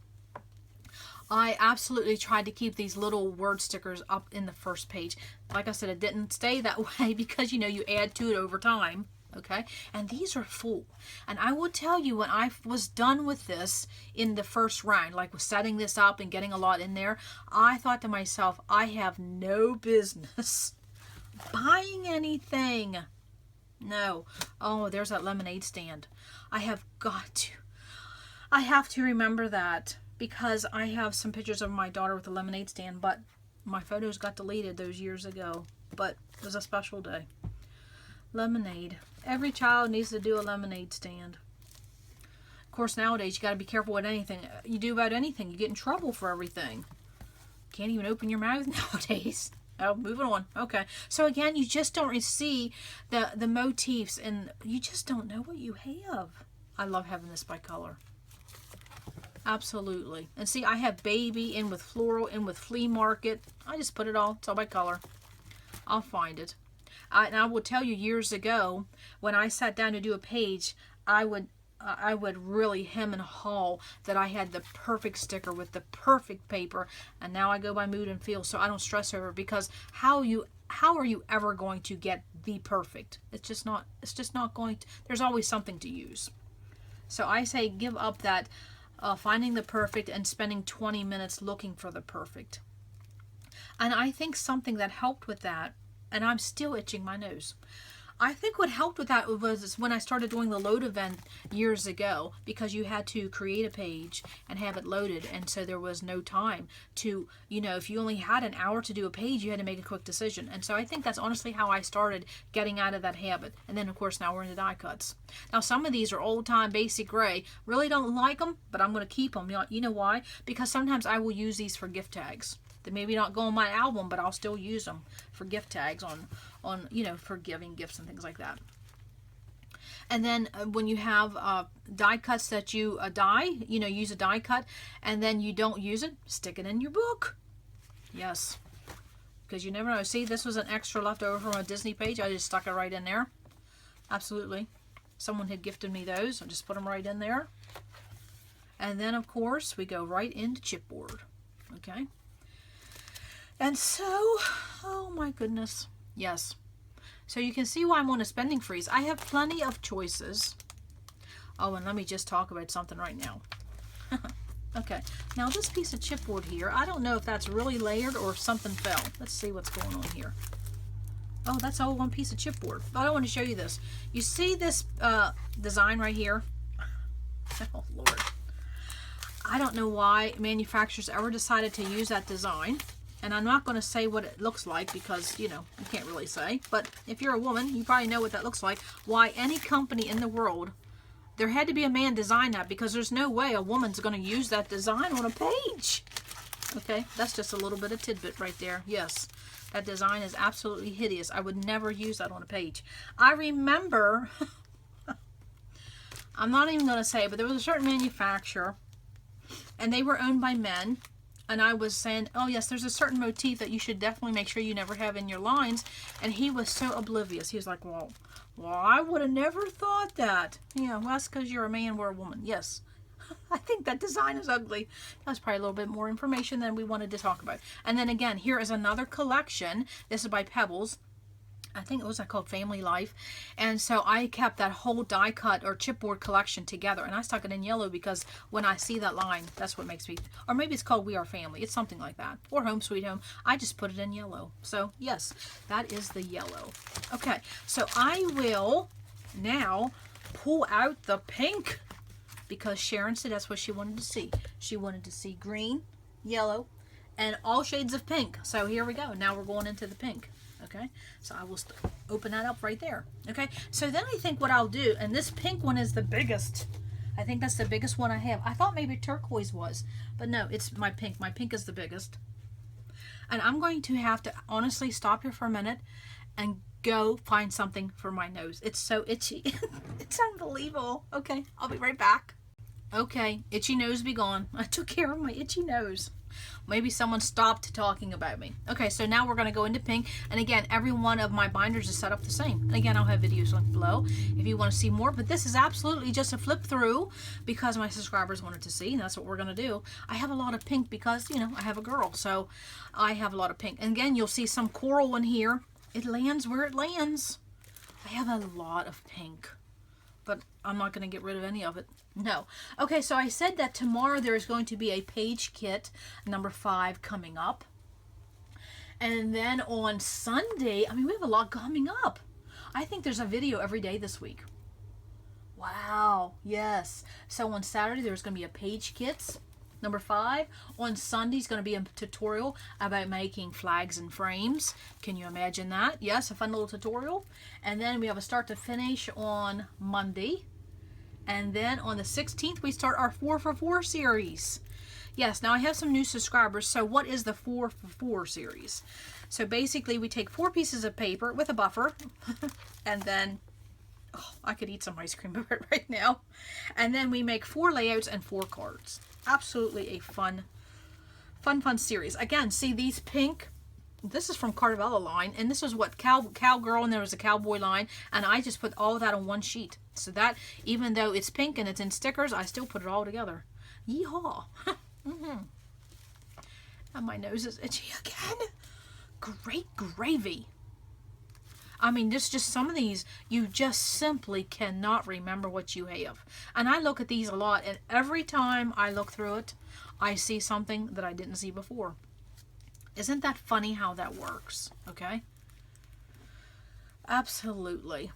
I absolutely tried to keep these little word stickers up in the first page. Like I said, it didn't stay that way because, you know, you add to it over time. Okay, and these are full. And I will tell you, when I was done with this in the first round, like with setting this up and getting a lot in there, I thought to myself, I have no business buying anything. No. Oh, there's that lemonade stand. I have to remember that. because I have some pictures of my daughter with a lemonade stand, but my photos got deleted those years ago. But it was a special day. Lemonade. Every child needs to do a lemonade stand. Of course, nowadays, you got to be careful with anything you do about anything. You get in trouble for everything. Can't even open your mouth nowadays. Oh, moving on. Okay. So again, you just don't see the motifs, and you just don't know what you have. I love having this by color. Absolutely. And see, I have baby in with floral, in with flea market. I just put it all. It's all by color. I'll find it. And I will tell you, years ago, when I sat down to do a page, I would really hem and haw that I had the perfect sticker with the perfect paper, and now I go by mood and feel, so I don't stress over it, because how are you ever going to get the perfect? It's just not going to. There's always something to use. So I say give up that finding the perfect and spending 20 minutes looking for the perfect. And I think something that helped with that, and I'm still itching my nose, I think what helped with that was when I started doing the load event years ago, because you had to create a page and have it loaded, and so there was no time to, if you only had an hour to do a page, you had to make a quick decision. And so I think that's honestly how I started getting out of that habit. And then, of course, now we're into die cuts. Now, some of these are old-time basic gray. Really don't like them, but I'm going to keep them. You know why? Because sometimes I will use these for gift tags. They maybe not go on my album, but I'll still use them for gift tags on for giving gifts and things like that. And then when you have die cuts that you use a die cut, and then you don't use it, stick it in your book. Yes, because you never know. See, this was an extra left over from a Disney page. I just stuck it right in there. Absolutely. Someone had gifted me those. I just put them right in there. And then, of course, we go right into chipboard. Okay. And so, oh my goodness, yes. So you can see why I'm on a spending freeze. I have plenty of choices. Oh, and let me just talk about something right now. Okay, now this piece of chipboard here, I don't know if that's really layered or if something fell. Let's see what's going on here. Oh, that's all one piece of chipboard. But I want to show you this. You see this design right here? Oh, Lord. I don't know why manufacturers ever decided to use that design. And I'm not going to say what it looks like because, you can't really say. But if you're a woman, you probably know what that looks like. Why any company in the world, there had to be a man design that, because there's no way a woman's going to use that design on a page. Okay, that's just a little bit of tidbit right there. Yes, that design is absolutely hideous. I would never use that on a page. I remember, I'm not even going to say, but there was a certain manufacturer, and they were owned by men. And I was saying, oh yes, there's a certain motif that you should definitely make sure you never have in your lines. And he was so oblivious. He was like, well, I would have never thought that. Yeah, well, that's because you're a man, we're a woman. Yes. I think that design is ugly. That's probably a little bit more information than we wanted to talk about. And then again, here is another collection. This is by Pebbles. I think it was called Family Life. And so I kept that whole die cut or chipboard collection together, and I stuck it in yellow because when I see that line, that's what makes me, or maybe it's called We Are Family. It's something like that. Or Home Sweet Home. I just put it in yellow. So yes, that is the yellow. Okay, so I will now pull out the pink because Sharon said that's what she wanted to see. She wanted to see green, yellow, and all shades of pink. So here we go. Now we're going into the pink. Okay, so I will open that up right there. Okay, so then I think what I'll do, and this pink one is the biggest. I think that's the biggest one I have. I thought maybe turquoise was, but no, it's my pink. My pink is the biggest. And I'm going to have to honestly stop here for a minute and go find something for my nose. It's so itchy. It's unbelievable. Okay, I'll be right back. Okay, itchy nose be gone. I took care of my itchy nose. Maybe someone stopped talking about me. Okay, so now we're going to go into pink. And again, every one of my binders is set up the same. And again, I'll have videos linked below if you want to see more. But this is absolutely just a flip through because my subscribers wanted to see. And that's what we're going to do. I have a lot of pink because, I have a girl. So I have a lot of pink. And again, you'll see some coral in here. It lands where it lands. I have a lot of pink. But I'm not going to get rid of any of it. No. Okay, so I said that tomorrow there is going to be a page kit number 5 coming up. And then on Sunday, we have a lot coming up. I think there's a video every day this week. Wow, yes. So on Saturday there's going to be a page kits. Number 5, on Sunday is going to be a tutorial about making flags and frames. Can you imagine that? Yes, a fun little tutorial. And then we have a start to finish on Monday. And then on the 16th, we start our 4 for 4 series. Yes, now I have some new subscribers. So what is the 4 for 4 series? So basically, we take 4 pieces of paper with a buffer. And then, oh, I could eat some ice cream of it right now. And then we make 4 layouts and 4 cards. Absolutely a fun series. Again, see these pink, this is from Carvella line, and this was what cowgirl, and there was a cowboy line, and I just put all of that on one sheet. So that, even though it's pink and it's in stickers, I still put it all together. Yeehaw. And my nose is itchy again. Great gravy. I mean, there's just some of these, you just simply cannot remember what you have. And I look at these a lot, and every time I look through it, I see something that I didn't see before. Isn't that funny how that works? Okay? Absolutely.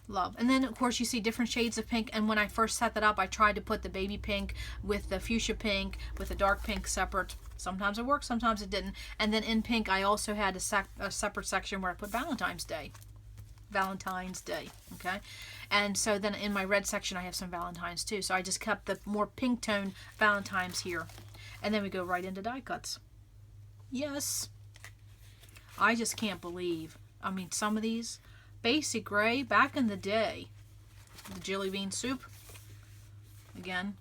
Love. And then, of course, you see different shades of pink. And when I first set that up, I tried to put the baby pink with the fuchsia pink with the dark pink separate. Sometimes it worked, sometimes it didn't. And then in pink, I also had a separate section where I put Valentine's Day. Valentine's Day, okay? And so then in my red section, I have some Valentines too. So I just kept the more pink toned Valentines here. And then we go right into die cuts. Yes. I just can't believe. I mean, some of these, basic gray, back in the day. The jelly bean soup. Again.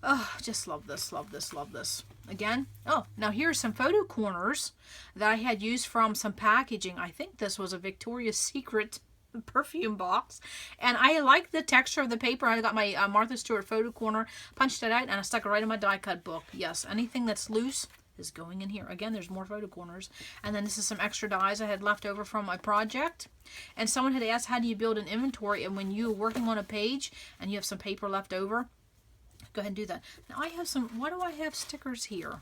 Oh, just love this, love this, love this. Again, oh, now here's some photo corners that I had used from some packaging. I think this was a Victoria's Secret perfume box. And I like the texture of the paper. I got my Martha Stewart photo corner, punched it out, and I stuck it right in my die cut book. Yes, anything that's loose is going in here. Again, there's more photo corners. And then this is some extra dies I had left over from my project. And someone had asked, how do you build an inventory? And when you're working on a page and you have some paper left over, go ahead and do that. Now I have some, why do I have stickers here?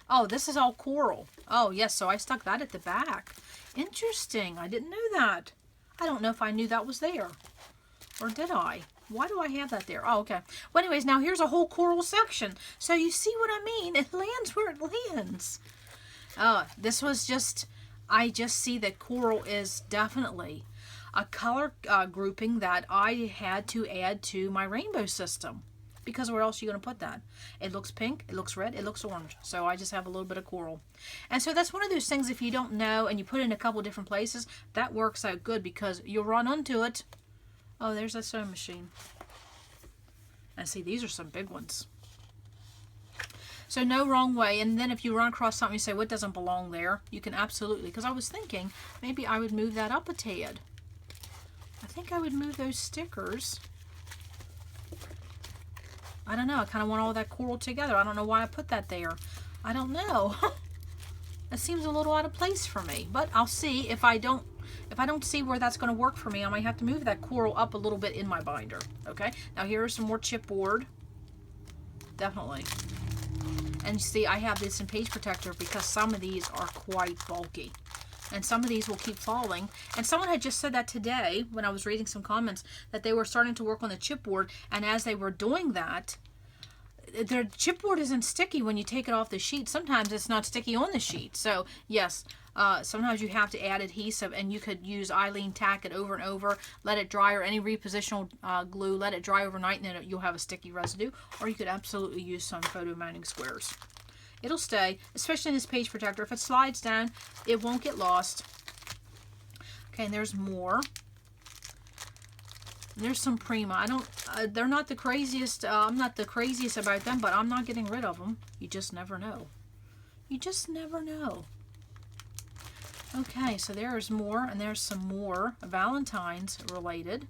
Oh, this is all coral. Oh, yes, so I stuck that at the back. Interesting. I didn't know that. I don't know if I knew that was there. Or did I? Why do I have that there? Oh, okay. Well, anyways, now here's a whole coral section. So you see what I mean? It lands where it lands. This was just, I just see that coral is definitely a color grouping that I had to add to my rainbow system. Because where else are you going to put that? It looks pink, it looks red, it looks orange. So I just have a little bit of coral. And so that's one of those things, if you don't know and you put it in a couple different places, that works out good because you'll run onto it. Oh, there's that sewing machine. And see, these are some big ones. So no wrong way. And then if you run across something, you say, what doesn't belong there? You can absolutely, because I was thinking maybe I would move that up a tad. I think I would move those stickers. I don't know. I kind of want all that coral together. I don't know why I put that there. I don't know. That seems a little out of place for me. But I'll see. If I don't see where that's going to work for me, I might have to move that coral up a little bit in my binder. Okay. Now here is some more chipboard. Definitely. And you see, I have this in page protector because some of these are quite bulky. And some of these will keep falling. And someone had just said that today when I was reading some comments that they were starting to work on the chipboard. And as they were doing that, their chipboard isn't sticky when you take it off the sheet. Sometimes it's not sticky on the sheet. So yes, sometimes you have to add adhesive, and you could use Eileen tack it over and over, let it dry, or any repositional glue, let it dry overnight, and then you'll have a sticky residue. Or you could absolutely use some photo mounting squares. It'll stay, especially in this page protector. If it slides down, it won't get lost. Okay, and there's more. There's some Prima. I don't, they're not the craziest, I'm not the craziest about them, but I'm not getting rid of them. You just never know. You just never know. Okay, so there's more, and there's some more Valentine's related.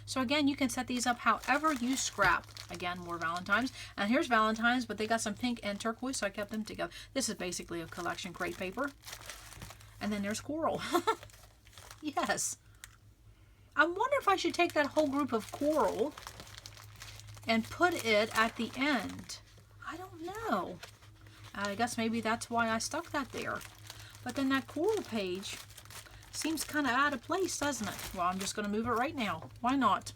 So again, you can set these up however you scrap. Again, more Valentines. And here's Valentines, but they got some pink and turquoise, so I kept them together. This is basically a collection crate paper. And then there's coral. Yes. I wonder if I should take that whole group of coral and put it at the end. I don't know. I guess maybe that's why I stuck that there. But then that coral page seems kind of out of place, doesn't it? Well, I'm just going to move it right now. Why not?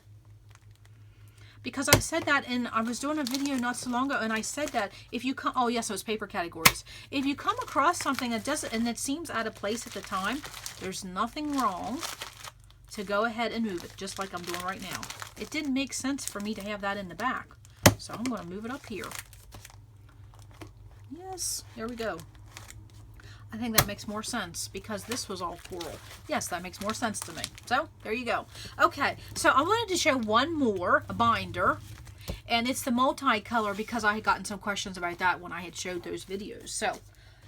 because I said that in, I was doing a video not so long ago, and I said that if you come, oh yes, it was paper categories. If you come across something that doesn't, and it seems out of place at the time, there's nothing wrong to go ahead and move it, just like I'm doing right now. It didn't make sense for me to have that in the back, so I'm going to move it up here. Yes, there we go. I think that makes more sense because this was all coral. Yes, that makes more sense to me. So, there you go. Okay, so I wanted to show one more binder, and it's the multicolor because I had gotten some questions about that when I had showed those videos. So,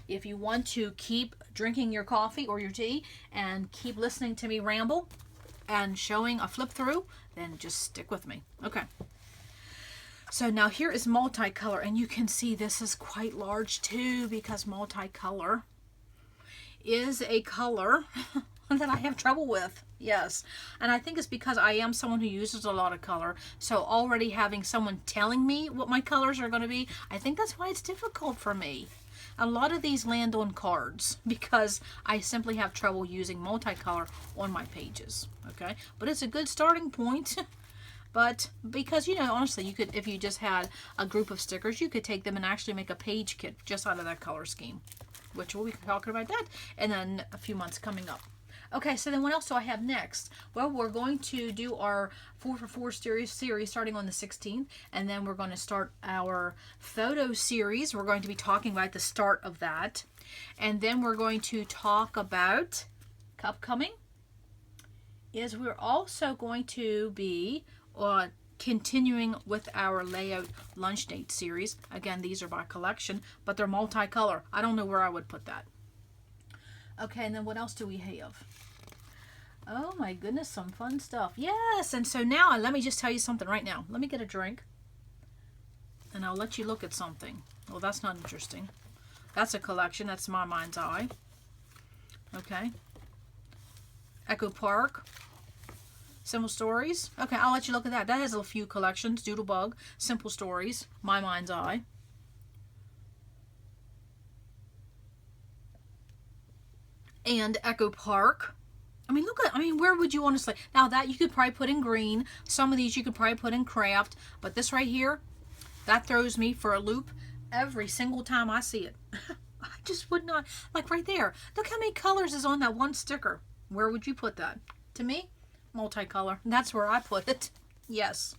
if you want to keep drinking your coffee or your tea and keep listening to me ramble and showing a flip through, then just stick with me. Okay. So now here is multicolor, and you can see this is quite large too because multicolor is a color that I have trouble with. Yes, and I think it's because I am someone who uses a lot of color, so already having someone telling me what my colors are going to be, I think that's why it's difficult for me. A lot of these land on cards because I simply have trouble using multicolor on my pages. Okay, but it's a good starting point. But because, you know, honestly, you could, if you just had a group of stickers, you could take them and actually make a page kit just out of that color scheme, which we'll be talking about that and then a few months coming up. Okay, so then what else do I have next? Well, we're going to do our 4for4 series starting on the 16th, and then we're going to start our photo series. We're going to be talking about the start of that, and then we're going to talk about upcoming is we're also going to be continuing with our layout lunch date series. Again, these are by collection, but they're multicolor. I don't know where I would put that. Okay, and then what else do we have? Oh my goodness, some fun stuff. Yes, and so now let me just tell you something right now. Let me get a drink, and I'll let you look at something. Well, that's not interesting. That's a collection. That's my mind's eye. Okay. Echo Park. Simple Stories. Okay, I'll let you look at that. That has a few collections. Doodlebug, Simple Stories, My Mind's Eye. And Echo Park. I mean, look at, I mean, where would you honestly, now that you could probably put in green. Some of these you could probably put in craft. But this right here, that throws me for a loop every single time I see it. I just would not, like right there. Look how many colors is on that one sticker. Where would you put that? To me, multicolor. That's where I put it. Yes.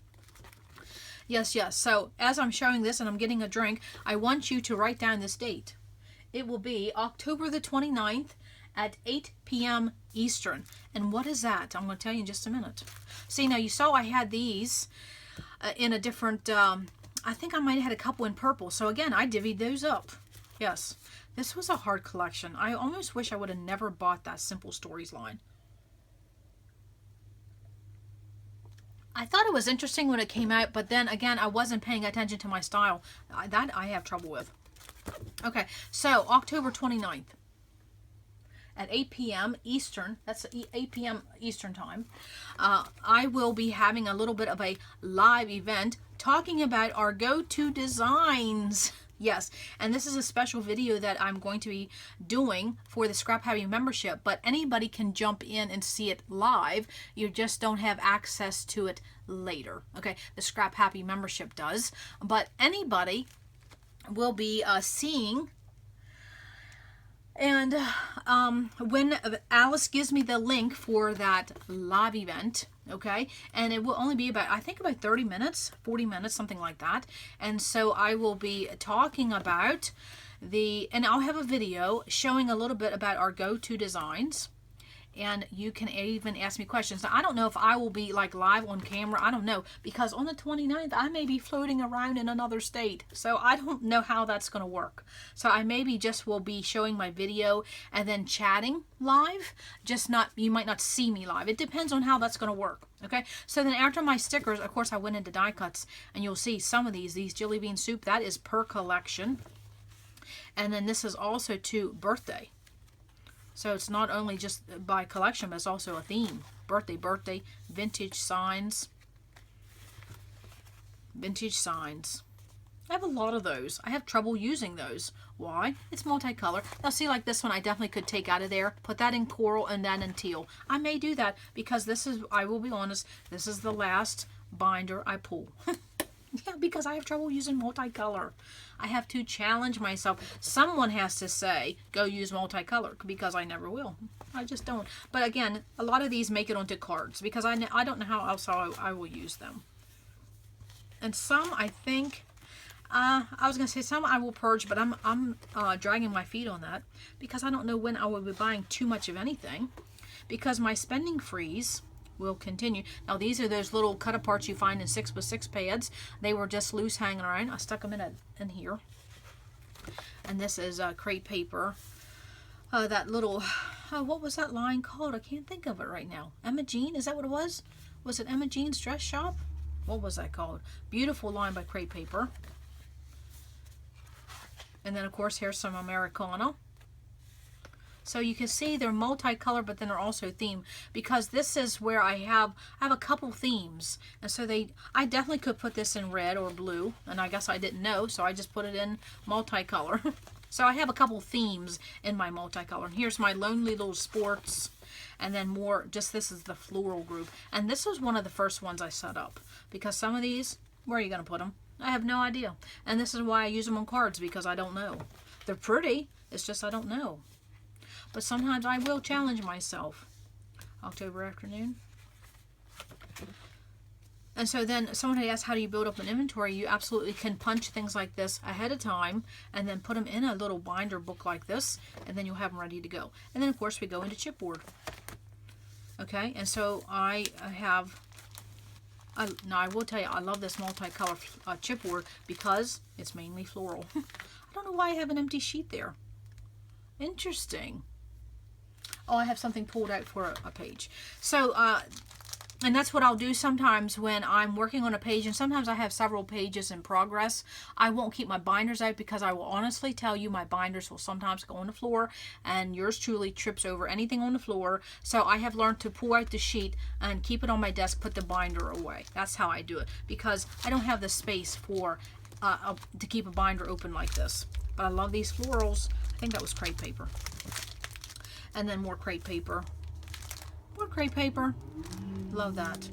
Yes, yes. So as I'm showing this and I'm getting a drink, I want you to write down this date. It will be October the 29th at 8 p.m. Eastern. And what is that? I'm going to tell you in just a minute. See, now you saw I had these in a different, I think I might have had a couple in purple. So again, I divvied those up. Yes. This was a hard collection. I almost wish I would have never bought that Simple Stories line. I thought it was interesting when it came out, but then again, I wasn't paying attention to my style. That I have trouble with. Okay, so October 29th at 8 p.m. Eastern, that's 8 p.m. Eastern time, I will be having a little bit of a live event talking about our go-to designs. Yes, and this is a special video that I'm going to be doing for the ScrapHappy membership, but anybody can jump in and see it live. You just don't have access to it later. Okay, the ScrapHappy membership does, but anybody will be seeing. And when Alice gives me the link for that live event, okay, and it will only be about, I think about 30 minutes, 40 minutes, something like that. And so I will be talking about and I'll have a video showing a little bit about our go-to designs. And you can even ask me questions. Now, I don't know if I will be like live on camera. I don't know, because on the 29th, I may be floating around in another state. So I don't know how that's going to work. So I maybe just will be showing my video and then chatting live. Just not, you might not see me live. It depends on how that's going to work. Okay. So then after my stickers, of course, I went into Diecuts, and you'll see some of these jelly bean soup, that is per collection. And then this is also to birthday. So it's not only just by collection, but it's also a theme. Birthday, vintage signs. Vintage signs. I have a lot of those. I have trouble using those. Why? It's multicolor. Now see, like this one I definitely could take out of there. Put that in coral and that in teal. I may do that because this is, I will be honest, this is the last binder I pull. Yeah, because I have trouble using multicolor. I have to challenge myself. Someone has to say, go use multicolor, because I never will. I just don't. But again, a lot of these make it onto cards because I don't know how else I will use them. And some, I think, I was going to say some I will purge, but I'm dragging my feet on that because I don't know when I will be buying too much of anything, because my spending freeze will continue. Now these are those little cut aparts you find in 6x6 pads. They were just loose hanging around. I stuck them in here. And this is crepe paper. That little, what was that line called? I can't think of it right now. Emma Jean, is that what it was? Was it Emma Jean's Dress Shop? What was that called? Beautiful line by crepe paper. And then of course here's some Americana. So you can see they're multicolor, but then they're also themed, because this is where I have a couple themes. And so I definitely could put this in red or blue, and I guess I didn't know, so I just put it in multicolor. So I have a couple themes in my multicolor. And here's my Lonely Little Sports, and then more, just this is the floral group. And this was one of the first ones I set up, because some of these, where are you going to put them? I have no idea. And this is why I use them on cards, because I don't know. They're pretty, it's just I don't know. But sometimes I will challenge myself. October afternoon. And so then someone had asked, how do you build up an inventory? You absolutely can punch things like this ahead of time and then put them in a little binder book like this, and then you'll have them ready to go. And then of course we go into chipboard. Okay, and so I have, now I will tell you, I love this multicolor chipboard because it's mainly floral. I don't know why I have an empty sheet there. Interesting. Oh, I have something pulled out for a page. So, and that's what I'll do sometimes when I'm working on a page, and sometimes I have several pages in progress. I won't keep my binders out because I will honestly tell you my binders will sometimes go on the floor, and yours truly trips over anything on the floor. So I have learned to pull out the sheet and keep it on my desk, put the binder away. That's how I do it, because I don't have the space for to keep a binder open like this. But I love these florals. I think that was crepe paper. And then more crepe paper. More crepe paper. Love that.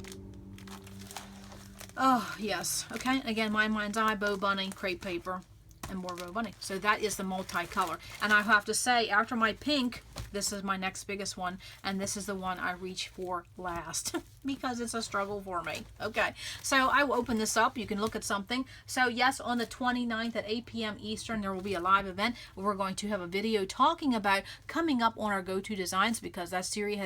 Oh, yes. Okay, again, my mind's eye, Bow Bunny, crepe paper, and more Bow Bunny. So that is the multicolor. And I have to say, after my pink, this is my next biggest one, and this is the one I reach for last because it's a struggle for me. Okay, so I will open this up. You can look at something. So yes, on the 29th at 8 p.m. Eastern, there will be a live event. We're going to have a video talking about coming up on our go-to designs, because that series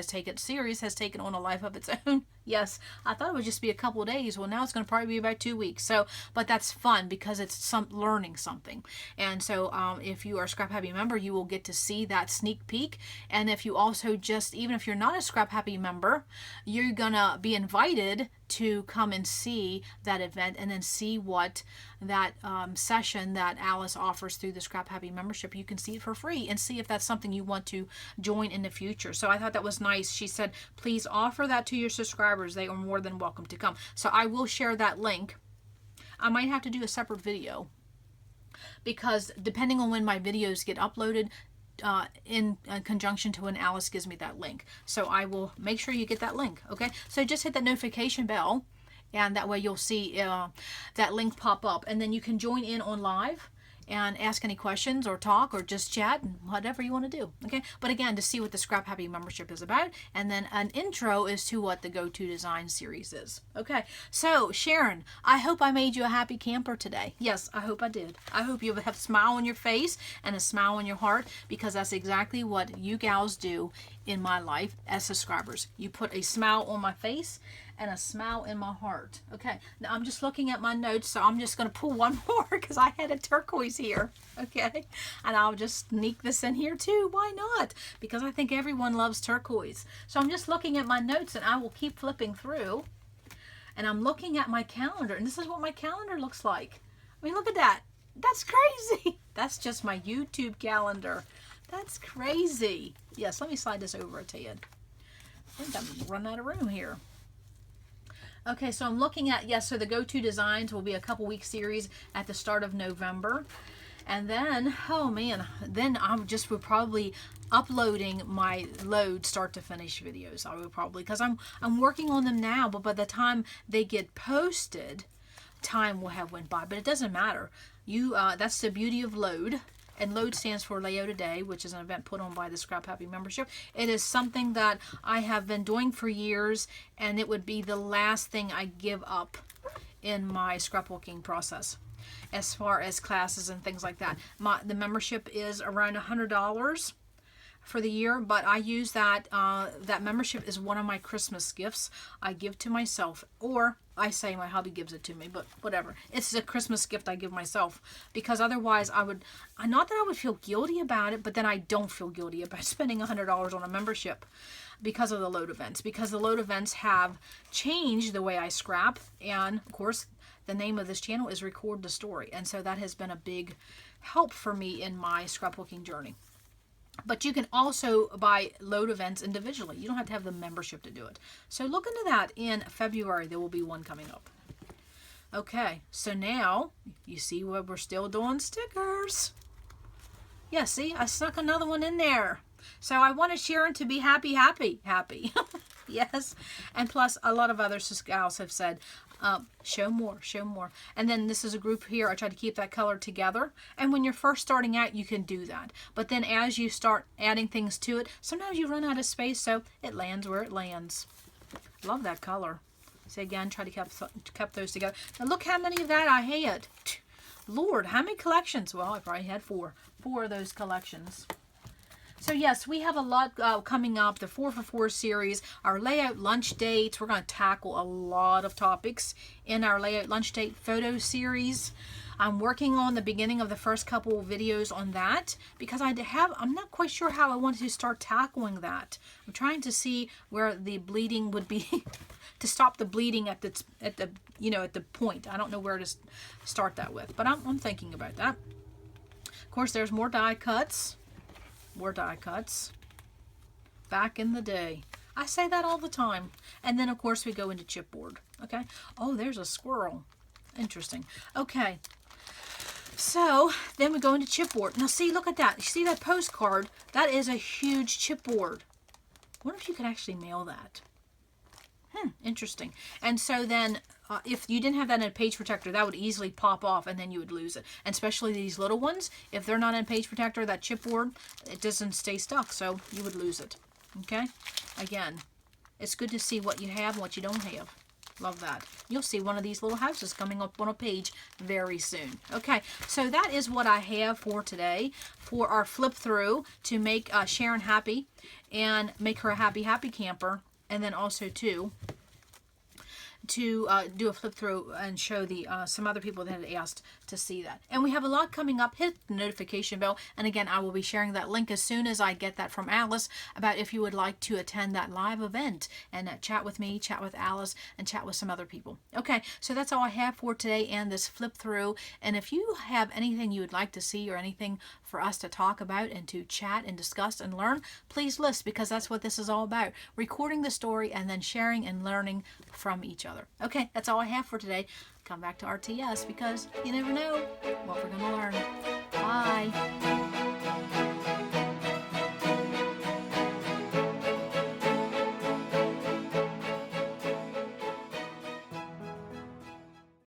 has taken on a life of its own. Yes, I thought it would just be a couple of days. Well, now it's going to probably be about 2 weeks. So, but that's fun because it's learning something. And so if you are a ScrapHappy member, you will get to see that sneak peek. And if you also even if you're not a ScrapHappy member, you're going to be invited to come and see that event, and then see what that session that Alice offers through the ScrapHappy membership. You can see it for free and see if that's something you want to join in the future. So I thought that was nice. She said, please offer that to your subscribers. They are more than welcome to come. So I will share that link. I might have to do a separate video, because depending on when my videos get uploaded, in conjunction to when Alice gives me that link. So I will make sure you get that link. Okay, so just hit that notification bell, and that way you'll see that link pop up, and then you can join in on live and ask any questions or talk or just chat and whatever you want to do. Okay, but again, to see what the ScrapHappy membership is about, and then an intro as to what the go-to design series is. Okay, so Sharon, I hope I made you a happy camper today. Yes, I hope I did. I hope you have a smile on your face and a smile on your heart, because that's exactly what you gals do in my life as subscribers. You put a smile on my face and a smile in my heart. Okay, now I'm just looking at my notes, so I'm just going to pull one more because I had a turquoise here. Okay, and I'll just sneak this in here too. Why not? Because I think everyone loves turquoise. So I'm just looking at my notes, and I will keep flipping through, and I'm looking at my calendar, and this is what my calendar looks like. I mean, look at that. That's crazy. That's just my YouTube calendar. That's crazy. Yes, let me slide this over a tad. I think I'm running out of room here. Okay, so I'm looking at, yes, so the go-to designs will be a couple week series at the start of November. And then, oh man, then I would probably uploading my load start to finish videos. I would probably, because I'm working on them now, but by the time they get posted, time will have went by. But it doesn't matter. That's the beauty of load. And load stands for Layout a Day, which is an event put on by the ScrapHappy membership. It is something that I have been doing for years, and it would be the last thing I give up in my scrapbooking process as far as classes and things like that. The membership is around $100 for the year, but I use that that membership is one of my Christmas gifts I give to myself, or I say my hubby gives it to me, but whatever. It's a Christmas gift I give myself, because otherwise I would, not that I would feel guilty about it, but then I don't feel guilty about spending $100 on a membership because of the load events, because the load events have changed the way I scrap. And of course, the name of this channel is Record the Story, and so that has been a big help for me in my scrapbooking journey. But you can also buy load events individually. You don't have to have the membership to do it. So look into that. In February, there will be one coming up. Okay, so now you see what we're still doing stickers. Yeah, see, I snuck another one in there. So I wanted Sharon to be happy. Yes. And plus, a lot of other gals have said, show more. And then this is a group here. I try to keep that color together. And when you're first starting out, you can do that. But then as you start adding things to it, sometimes you run out of space, so it lands where it lands. Love that color. See, again, try to keep those together. Now look how many of that I had. Lord, how many collections? Well, I probably had four of those collections. So yes, we have a lot coming up. The 4for4 series, our layout lunch dates. We're going to tackle a lot of topics in our layout lunch date photo series. I'm working on the beginning of the first couple of videos on that, because I'm not quite sure how I want to start tackling that. I'm trying to see where the bleeding would be to stop the bleeding at the point. I don't know where to start that with, but I'm thinking about that. Of course, there's more die cuts. More die cuts. Back in the day. I say that all the time. And then, of course, we go into chipboard. Okay. Oh, there's a squirrel. Interesting. Okay. So, then we go into chipboard. Now, see, look at that. You see that postcard? That is a huge chipboard. I wonder if you could actually mail that. Interesting. And so then, if you didn't have that in a page protector, that would easily pop off and then you would lose it. And especially these little ones, if they're not in page protector, that chipboard, it doesn't stay stuck, so you would lose it. Okay? Again, it's good to see what you have and what you don't have. Love that. You'll see one of these little houses coming up on a page very soon. Okay, so that is what I have for today for our flip through to make Sharon happy and make her a happy camper. And then also to do a flip through and show the some other people that had asked to see that. And we have a lot coming up. Hit the notification bell. And again, I will be sharing that link as soon as I get that from Alice about if you would like to attend that live event and chat with me, chat with Alice, and chat with some other people. Okay, so that's all I have for today and this flip through. And if you have anything you would like to see or anything for us to talk about and to chat and discuss and learn, please list, because that's what this is all about. Recording the story and then sharing and learning from each other. Okay, that's all I have for today. Come back to RTS, because you never know what we're going to learn. Bye.